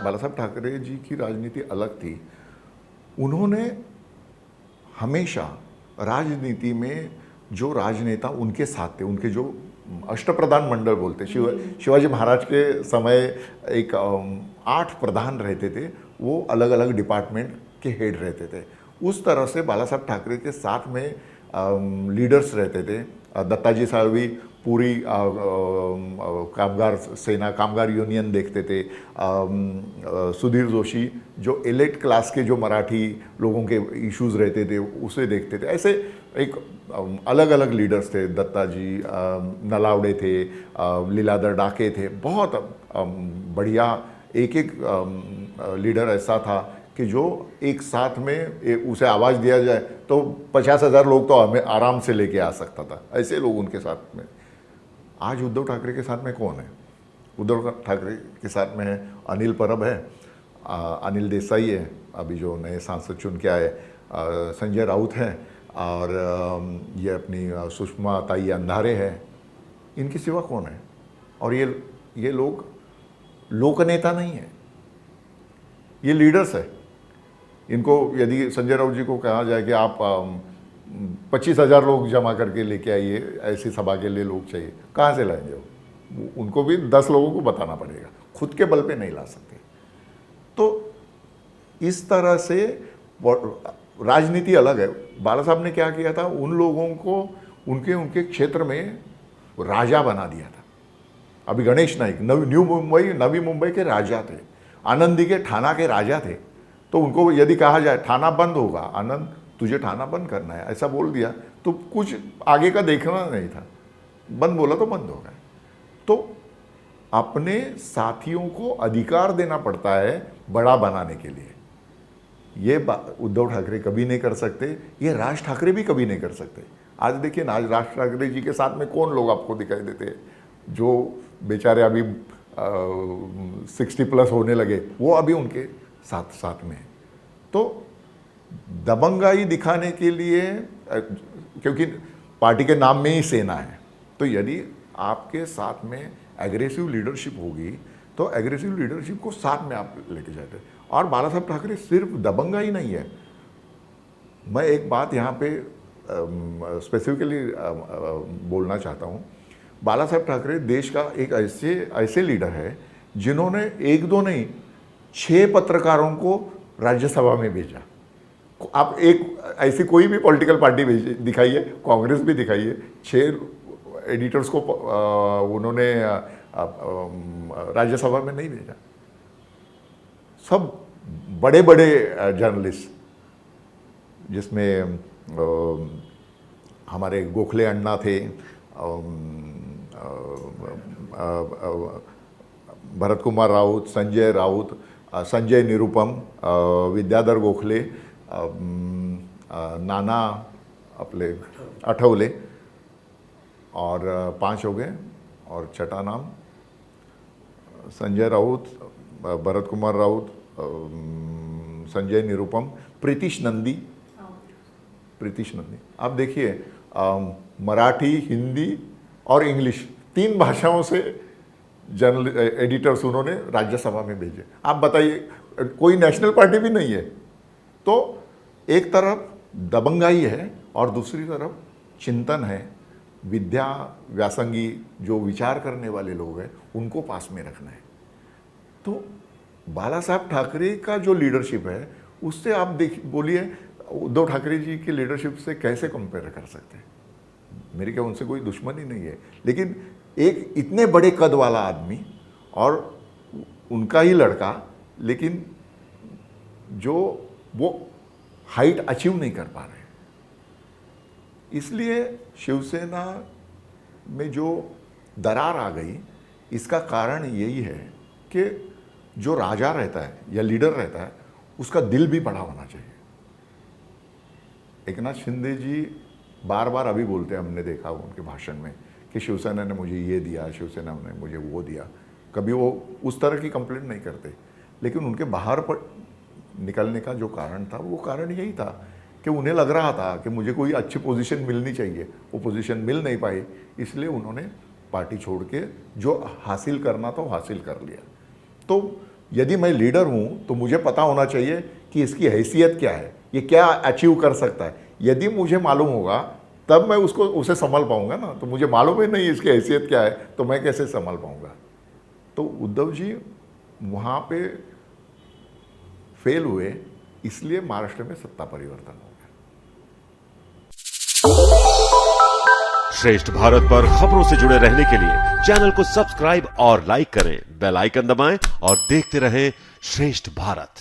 बाला साहब ठाकरे जी की राजनीति अलग थी। उन्होंने हमेशा राजनीति में जो राजनेता उनके साथ थे, उनके जो अष्टप्रधान मंडल बोलते, शिवाजी महाराज के समय एक 8 प्रधान रहते थे, वो अलग अलग डिपार्टमेंट के हेड रहते थे। उस तरह से बाला साहब ठाकरे के साथ में लीडर्स रहते थे। दत्ताजी साळवी पूरी कामगार सेना, कामगार यूनियन देखते थे। सुधीर जोशी जो एलिट क्लास के जो मराठी लोगों के इश्यूज रहते थे उसे देखते थे। ऐसे एक अलग अलग लीडर्स थे। दत्ताजी, नलावड़े थे, लीलाधर डाके थे। बहुत बढ़िया एक एक लीडर ऐसा था कि जो एक साथ में उसे आवाज़ दिया जाए तो 50,000 लोग तो हमें आराम से लेके आ सकता था, ऐसे लोग उनके साथ में। आज उद्धव ठाकरे के साथ में कौन है? उद्धव ठाकरे के साथ में है अनिल परब है, अनिल देसाई है, अभी जो नए सांसद चुन के आए, संजय राउत हैं, और ये अपनी सुषमा ताई अंधारे हैं। इनके सिवा कौन है? और ये लोग लोकनेता नहीं है, ये लीडर्स है। इनको यदि संजय राउत जी को कहा जाए कि आप 25,000 लोग जमा करके लेके आइए, ऐसी सभा के लिए लोग चाहिए, कहाँ से लाएंगे वो? उनको भी 10 लोगों को बताना पड़ेगा, खुद के बल पे नहीं ला सकते। तो इस तरह से राजनीति अलग है। बाला साहब ने क्या किया था, उन लोगों को उनके क्षेत्र में राजा बना दिया था। अभी गणेश नाइक नवी मुंबई के राजा थे, आनंदी के ठाणा के राजा थे। तो उनको यदि कहा जाए ठाणा बंद होगा, आनंद तुझे ठाणा बंद करना है, ऐसा बोल दिया तो कुछ आगे का देखना नहीं था, बंद बोला तो बंद होगा। तो अपने साथियों को अधिकार देना पड़ता है बड़ा बनाने के लिए। ये उद्धव ठाकरे कभी नहीं कर सकते, ये राज ठाकरे भी कभी नहीं कर सकते। आज देखिए ना, आज राज ठाकरे जी के साथ में कौन लोग आपको दिखाई देते हैं? जो बेचारे अभी 60+ होने लगे, वो अभी उनके साथ में है। तो दबंगाई दिखाने के लिए, क्योंकि पार्टी के नाम में ही सेना है, तो यदि आपके साथ में एग्रेसिव लीडरशिप होगी तो एग्रेसिव लीडरशिप को साथ में आप लेके जाते हैं। और बाला साहब ठाकरे सिर्फ दबंगाई नहीं है। मैं एक बात यहाँ पे स्पेसिफिकली बोलना चाहता हूँ। बाला साहब ठाकरे देश का एक ऐसे लीडर है जिन्होंने 1-2 नहीं 6 पत्रकारों को राज्यसभा में भेजा। आप एक ऐसी कोई भी पॉलिटिकल पार्टी दिखाइए, कांग्रेस भी दिखाइए, 6 एडिटर्स को उन्होंने राज्यसभा में नहीं भेजा। सब बड़े बड़े जर्नलिस्ट, जिसमें हमारे गोखले अन्ना थे, भरत कुमार राउत, संजय राउत, संजय निरुपम, विद्याधर गोखले, नाना अपने आठवले, और 5 हो गए, और छठा नाम संजय राउत, भरत कुमार राउत, संजय निरुपम, प्रीतिश नंदी। आप देखिए, मराठी, हिंदी और इंग्लिश 3 भाषाओं से जर्नल एडिटर्स उन्होंने राज्यसभा में भेजे। आप बताइए, कोई नेशनल पार्टी भी नहीं है। तो एक तरफ दबंगाई है और दूसरी तरफ चिंतन है, विद्या व्यासंगी जो विचार करने वाले लोग हैं उनको पास में रखना है। तो बाला साहब ठाकरे का जो लीडरशिप है उससे आप बोलिए उद्धव ठाकरे जी की लीडरशिप से कैसे कंपेयर कर सकते हैं? मेरी क्या उनसे कोई दुश्मनी नहीं है, लेकिन एक इतने बड़े कद वाला आदमी और उनका ही लड़का, लेकिन जो वो हाइट अचीव नहीं कर पा रहे। इसलिए शिवसेना में जो दरार आ गई, इसका कारण यही है कि जो राजा रहता है या लीडर रहता है उसका दिल भी बड़ा होना चाहिए। एकनाथ शिंदे जी बार बार अभी बोलते हैं, हमने देखा उनके भाषण में, कि शिवसेना ने मुझे ये दिया, शिवसेना ने मुझे वो दिया। कभी वो उस तरह की कंप्लेंट नहीं करते, लेकिन उनके बाहर पर निकलने का जो कारण था वो कारण यही था कि उन्हें लग रहा था कि मुझे कोई अच्छी पोजीशन मिलनी चाहिए, वो पोजीशन मिल नहीं पाई, इसलिए उन्होंने पार्टी छोड़ के जो हासिल करना था वो हासिल कर लिया। तो यदि मैं लीडर हूं तो मुझे पता होना चाहिए कि इसकी हैसियत क्या है, ये क्या अचीव कर सकता है। यदि मुझे मालूम होगा तब मैं उसे संभाल पाऊंगा ना। तो मुझे मालूम ही नहीं इसकी हैसियत क्या है, तो मैं कैसे संभाल पाऊंगा। तो उद्धव जी वहां पे फेल हुए, इसलिए महाराष्ट्र में सत्ता परिवर्तन हो गया। श्रेष्ठ भारत पर खबरों से जुड़े रहने के लिए चैनल को सब्सक्राइब और लाइक करें, बेल आइकन दबाएं और देखते रहें श्रेष्ठ भारत।